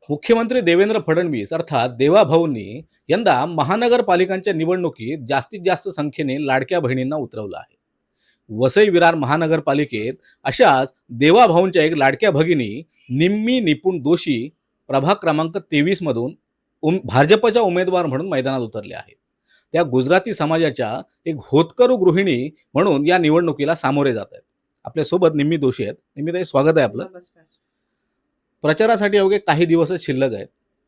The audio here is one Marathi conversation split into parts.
मुख्यमंत्री देवेंद्र फडणवीस अर्थात देवाभाऊंनी यंदा महानगरपालिकांच्या निवडणुकीत जास्तीत जास्त संख्येने लाडक्या बहिणींना उतरवलं आहे. वसई विरार महानगरपालिकेत अशाच देवाभाऊंच्या एक लाडक्या भगिनी निम्मी निपुण दोशी प्रभाग क्रमांक 23 मधून भाजपच्या उमेदवार म्हणून मैदानात उतरल्या आहेत. त्या गुजराती समाजाच्या एक होतकरू गृहिणी म्हणून या निवडणुकीला सामोरे जात आहेत. आपल्यासोबत निम्मी दोशी आहेत. निम्मीताई, स्वागत आहे आपलं. नमस्कार. प्रचारासाठी अवघे काही दिवसच शिल्लक आहेत.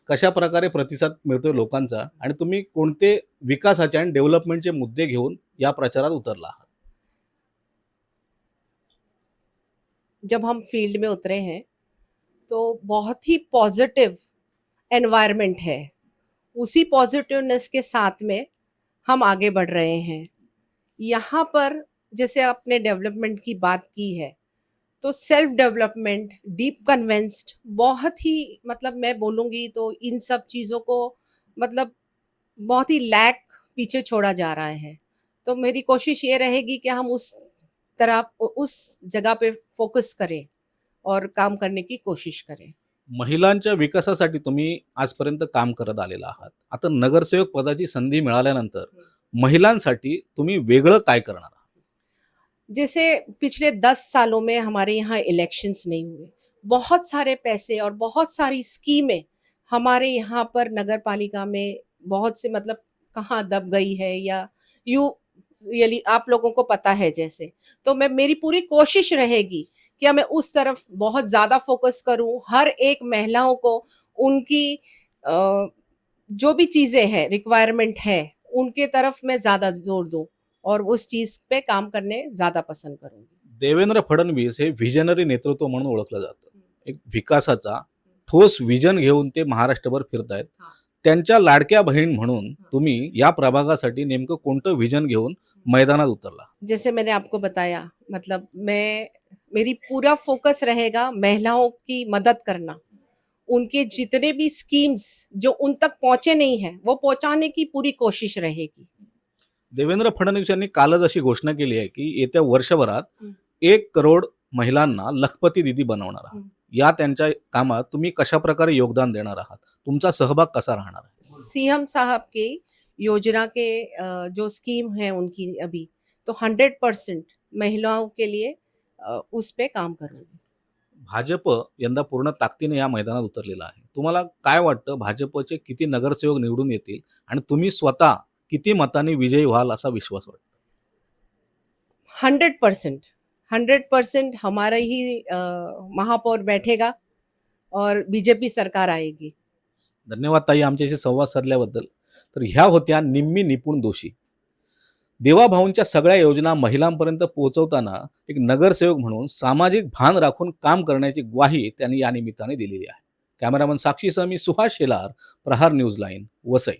कशा प्रकारे प्रतिसाद मिळतोय लोकांचा आणि तुम्ही कोणते विकासाचे आणि डेव्हलपमेंटचे मुद्दे घेऊन या प्रचारात उतरला आहात? जब हम फील्ड में उतरे हैं तो बहुत ही पॉजिटिव एनवायरनमेंट है. उसी पॉजिटिवनेस के साथ में हम आगे बढ़ रहे हैं. यहाँ पर जैसे आपने डेवलपमेंट की बात की है तो सेल्फ डेवलपमेंट, डीप कन्विंस्ड, बहुत ही मतलब मैं बोलूँगी तो इन सब चीज़ों को मतलब बहुत ही लैक पीछे छोड़ा जा रहा है. तो मेरी कोशिश ये रहेगी कि हम उस तरह उस जगह पे फोकस करें और काम करने की कोशिश करें. महिलांच्या विकासासाठी तुम्ही आजपर्यंत काम करत आलेला आहात. आता नगरसेवक पदाची संधी मिळाल्यानंतर महिलांसाठी तुम्ही वेगळं काय करणार आहात? जैसे पिछले 10 सालों में हमारे यहाँ इलेक्शंस नहीं हुए, बहुत सारे पैसे और बहुत सारी स्कीमें हमारे यहाँ पर नगर पालिका में बहुत से मतलब कहाँ दब गई है या यू रियली आप लोगों को पता है. जैसे तो मेरी पूरी कोशिश रहेगी कि मैं उस तरफ बहुत ज़्यादा फोकस करूं. हर एक महिलाओं को उनकी जो भी चीज़ें हैं, रिक्वायरमेंट है, उनके तरफ मैं ज़्यादा जोर दूं और उस चीज़ पे काम करने ज़्यादा पसंद करूंगी. देवेंद्र फडणवीस हे व्हिजनरी नेतृत्व म्हणून ओळखलं जातं. एक विकासाचा ठोस विजन घेऊन ते महाराष्ट्रभर फिरतायत. त्यांच्या लाडक्या बहीण म्हणून तुम्ही या प्रभागासाठी नेमकं कोणतं विजन घेऊन मैदानात उतरला? जैसे मैंने आपको बताया, मतलब मेरी पूरा फोकस रहेगा महिलाओं की मदद करना. उनके जितने भी स्कीम्स जो उन तक पहुंचे नहीं है वो पहुंचाने की पूरी कोशिश रहेगी. देवेंद्र फडणवीस यांनी कालच अशी घोषणा केली आहे की येत्या वर्षभरात 1 करोड महिलांना लखपती दीदी बनवणार आहात. या त्यांच्या कामात तुम्ही कशा प्रकारे योगदान देणार आहात? तुमचा सहभाग कसा राहणार आहे? सीएम साहब की योजना के जो स्कीम है उनकी अभी तो 100% महिलाओं के लिए उस पे काम करूंगी. भाजप यंदा पूर्ण ताकदीने या मैदानात उतरलेला आहे. तुम्हाला काय वाटतं, भाजपचे किती नगरसेवक निवडून येतील आणि तुम्ही स्वतः किती मतांनी विजयी व्हाल असा विश्वास वाटतो? 100% हमारा ही महापौर बैठेगा और बीजेपी सरकार आएगी. धन्यवाद ताई आमच्याशी संवाद साधल्याबद्दल. तर ह्या होत्या निम्मी निपुण दोशी. देवाभाऊंच्या सगळ्या योजना महिलांपर्यंत पोहोचवताना एक नगरसेवक म्हणून सामाजिक भान राखून काम करण्याची ग्वाही त्यांनी या निमित्ताने दिलेली आहे. कॅमेरामन साक्षीसह मी सुहास शेलार, प्रहार न्यूज लाईन, वसई.